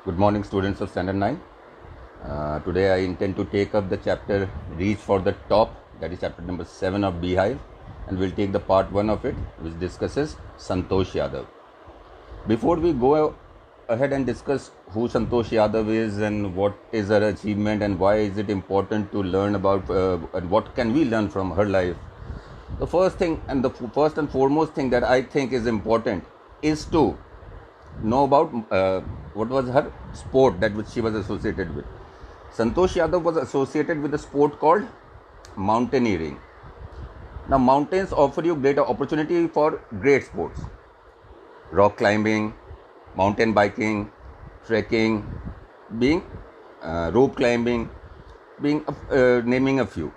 Good morning, students of Standard 9. Today I intend to take up the chapter Reach for the Top, that is chapter number 7 of Beehive, and we'll take the part 1 of it, which discusses Santosh Yadav. Before we go ahead and discuss who Santosh Yadav is and what is her achievement and why is it important to learn about and what can we learn from her life, the first thing and the first and foremost thing that I think is important is to know about what was her sport that which she was associated with. Santosh Yadav was associated with a sport called mountaineering. Now, mountains offer you greater opportunity for great sports: rock climbing, mountain biking, trekking, being rope climbing, being naming a few.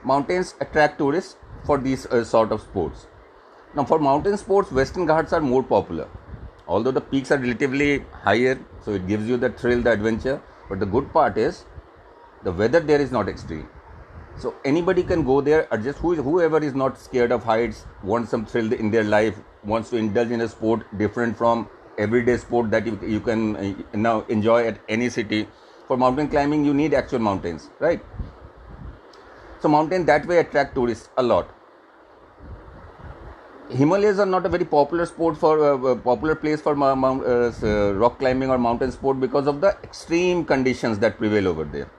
Mountains attract tourists for these sort of sports. Now, for mountain sports, Western Ghats are more popular. Although the peaks are relatively higher, so it gives you the thrill, the adventure. But the good part is the weather there is not extreme. So anybody can go there, or just whoever is not scared of heights, wants some thrill in their life, wants to indulge in a sport different from everyday sport that you can now enjoy at any city. For mountain climbing, you need actual mountains, right? So mountains that way attract tourists a lot. Himalayas are not a very popular sport for popular place for rock climbing or mountain sport because of the extreme conditions that prevail over there.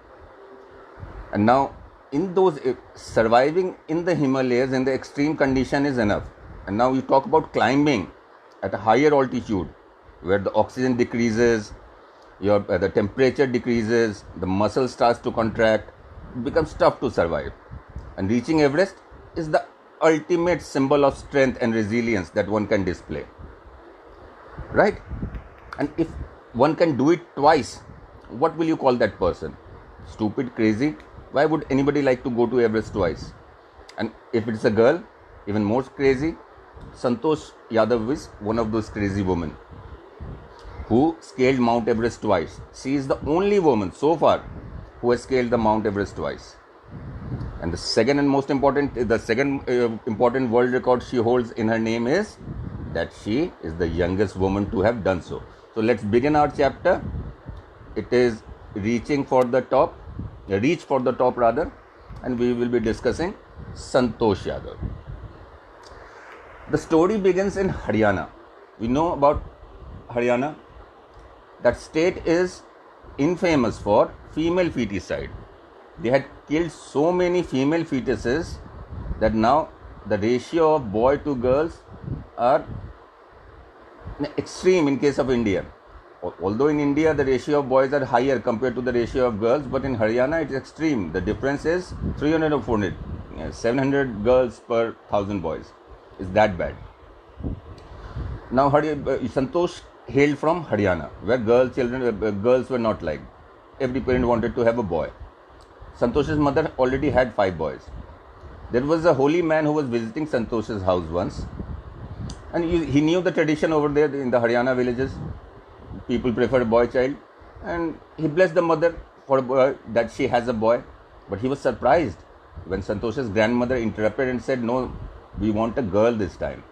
And now, in those surviving in the Himalayas in the extreme condition is enough. And now you talk about climbing at a higher altitude, where the oxygen decreases, the temperature decreases, the muscle starts to contract, it becomes tough to survive. And reaching Everest is the ultimate symbol of strength and resilience that one can display, right? And if one can do it twice, what will you call that person? Stupid, crazy? Why would anybody like to go to Everest twice? And if it's a girl, even more crazy. Santosh Yadav is one of those crazy women who scaled Mount Everest twice. She is the only woman so far who has scaled the Mount Everest twice. And the second important world record she holds in her name is that she is the youngest woman to have done so. So let's begin our chapter. It is Reach for the Top rather, and we will be discussing Santosh Yadav. The story begins in Haryana. We know about Haryana. That state is infamous for female feticide. They had killed so many female fetuses that now the ratio of boy to girls are extreme in case of India. Although in India the ratio of boys are higher compared to the ratio of girls, but in Haryana it is extreme. The difference is 300 or 400, 700 girls per 1000 boys. Is that bad? Now Santosh hailed from Haryana, where girls were not liked. Every parent wanted to have a boy. Santosh's mother already had 5 boys. There was a holy man who was visiting Santosh's house once, and he knew the tradition over there in the Haryana villages. People prefer a boy child, and he blessed the mother for that she has a boy. But he was surprised when Santosh's grandmother interrupted and said, "No, we want a girl this time."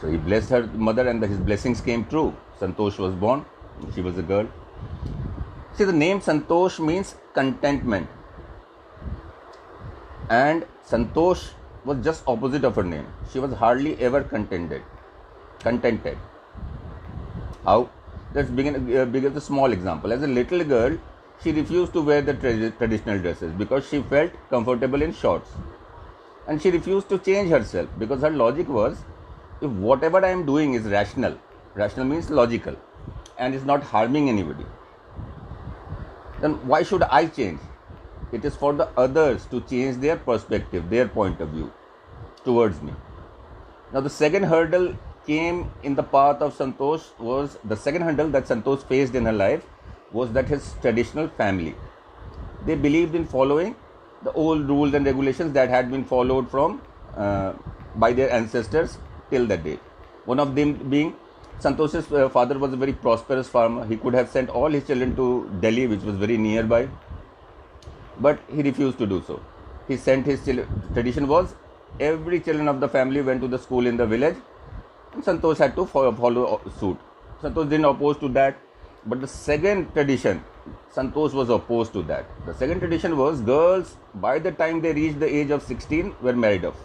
So he blessed her mother, and his blessings came true. Santosh was born. She was a girl. See, the name Santosh means contentment, and Santosh was just opposite of her name. She was hardly ever contented. How? Let's begin with a small example. As a little girl, she refused to wear the traditional dresses because she felt comfortable in shorts, and she refused to change herself because her logic was, if whatever I am doing is rational means logical, and is not harming anybody, then why should I change? It is for the others to change their perspective, their point of view towards me. Now the second hurdle came in the path of Santosh was the second hurdle that Santosh faced in her life was that his traditional family. They believed in following the old rules and regulations that had been followed from by their ancestors till that day. One of them being Santosh's father was a very prosperous farmer. He could have sent all his children to Delhi, which was very nearby, but he refused to do so. He sent his children. Tradition was every children of the family went to the school in the village, and Santosh had to follow suit. Santosh didn't oppose to that. But the second tradition, Santosh was opposed to that. The second tradition was girls, by the time they reached the age of 16, were married off.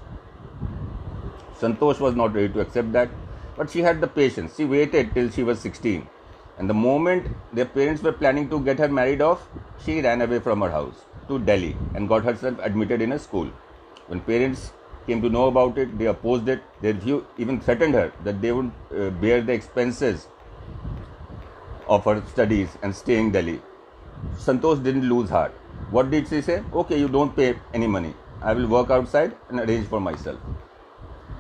Santosh was not ready to accept that, but she had the patience. She waited till she was 16. And the moment their parents were planning to get her married off, she ran away from her house to Delhi and got herself admitted in a school. When parents came to know about it, they opposed it. Their view even threatened her that they would bear the expenses of her studies and stay in Delhi. Santosh didn't lose heart. What did she say? Okay, you don't pay any money. I will work outside and arrange for myself.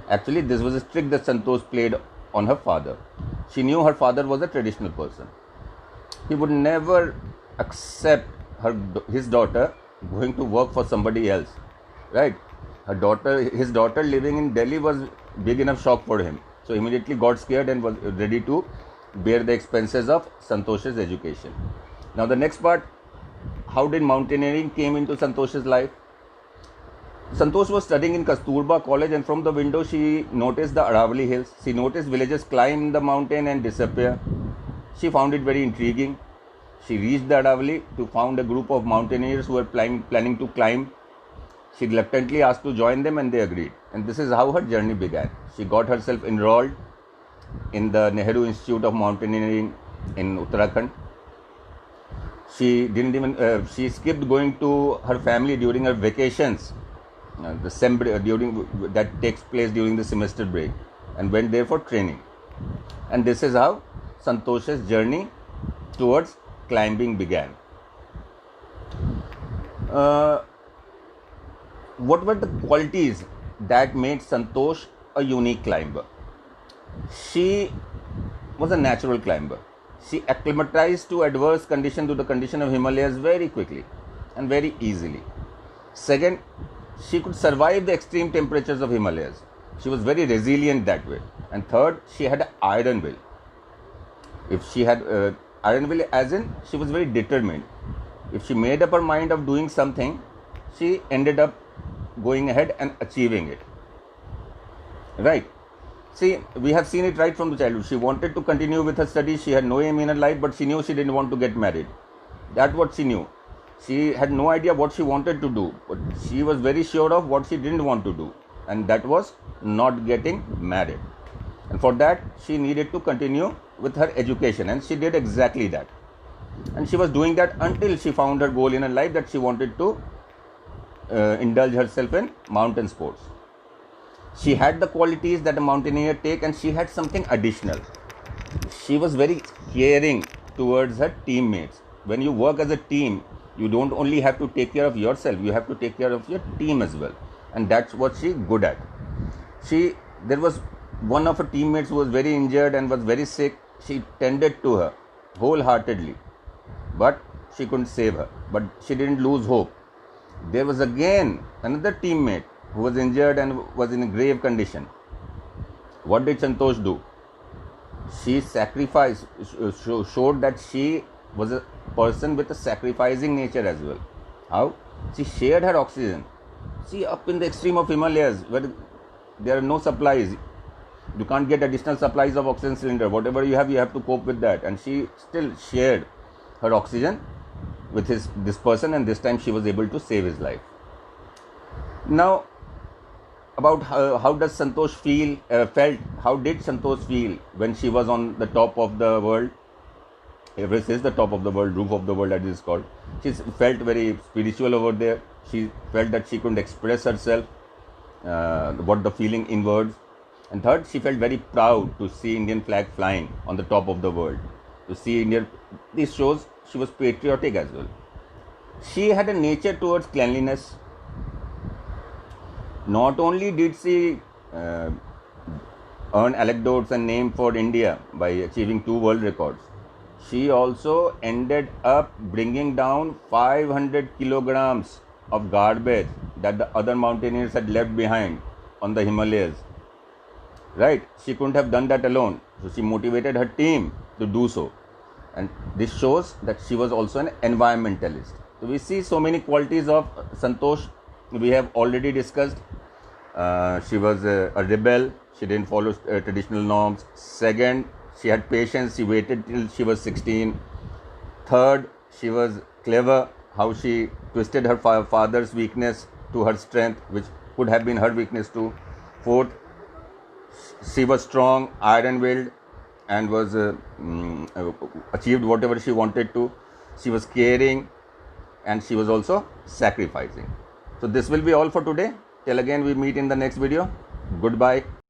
Actually, this was a trick that Santosh played on her father. She knew her father was a traditional person. He would never accept his daughter going to work for somebody else, right? His daughter living in Delhi was big enough shock for him. So immediately got scared and was ready to bear the expenses of Santosh's education. Now the next part, how did mountaineering came into Santosh's life? Santosh was studying in Kasturba College, and from the window she noticed the Aravali hills. She noticed villagers climb the mountain and disappear. She found it very intriguing. She reached the Aravali to found a group of mountaineers who were planning to climb. She reluctantly asked to join them, and they agreed. And this is how her journey began. She got herself enrolled in the Nehru Institute of Mountaineering in Uttarakhand. She didn't even she skipped going to her family during her vacations, during that takes place during the semester break, and went there for training. And this is how Santosh's journey towards climbing began. What were the qualities that made Santosh a unique climber? She was a natural climber. She acclimatized to adverse condition, to the condition of Himalayas, very quickly and very easily. Second, she could survive the extreme temperatures of Himalayas. She was very resilient that way. And third, she had an iron will. If she had iron will, as in she was very determined. If she made up her mind of doing something, she ended up going ahead and achieving it. Right? See, we have seen it right from the childhood. She wanted to continue with her studies. She had no aim in her life, but she knew she didn't want to get married. That's what she knew. She had no idea what she wanted to do, but she was very sure of what she didn't want to do, and that was not getting married. And for that, she needed to continue with her education, and she did exactly that. And she was doing that until she found her goal in her life, that she wanted to indulge herself in mountain sports. She had the qualities that a mountaineer take, and she had something additional. She was very caring towards her teammates. When you work as a team, you don't only have to take care of yourself, you have to take care of your team as well. And that's what she good at. There was one of her teammates who was very injured and was very sick. She tended to her wholeheartedly, but she couldn't save her. But she didn't lose hope. There was again another teammate who was injured and was in a grave condition. What did Santosh do? She sacrificed, showed that she was a person with a sacrificing nature as well. How? She shared her oxygen. See, up in the extreme of Himalayas, where there are no supplies, you can't get additional supplies of oxygen cylinder. Whatever you have to cope with that. And she still shared her oxygen with this person, and this time she was able to save his life. Now, about how does Santosh felt? How did Santosh feel when she was on the top of the world? Everest is the top of the world, roof of the world, as it is called. She felt very spiritual over there. She felt that she couldn't express herself, what the feeling in words. And third, she felt very proud to see Indian flag flying on the top of the world. To see India, this shows she was patriotic as well. She had a nature towards cleanliness. Not only did she earn anecdotes and name for India by achieving 2 world records, she also ended up bringing down 500 kilograms of garbage that the other mountaineers had left behind on the Himalayas. Right? She couldn't have done that alone. So she motivated her team to do so. And this shows that she was also an environmentalist. So we see so many qualities of Santosh. We have already discussed. She was a rebel. She didn't follow traditional norms. Second, She had patience. She waited till she was 16. Third, she was clever. How she twisted her father's weakness to her strength, which could have been her weakness too. Fourth, she was strong, iron-willed, and was achieved whatever she wanted to. She was caring, and she was also sacrificing. So this will be all for today. Till again we meet in the next video. Goodbye.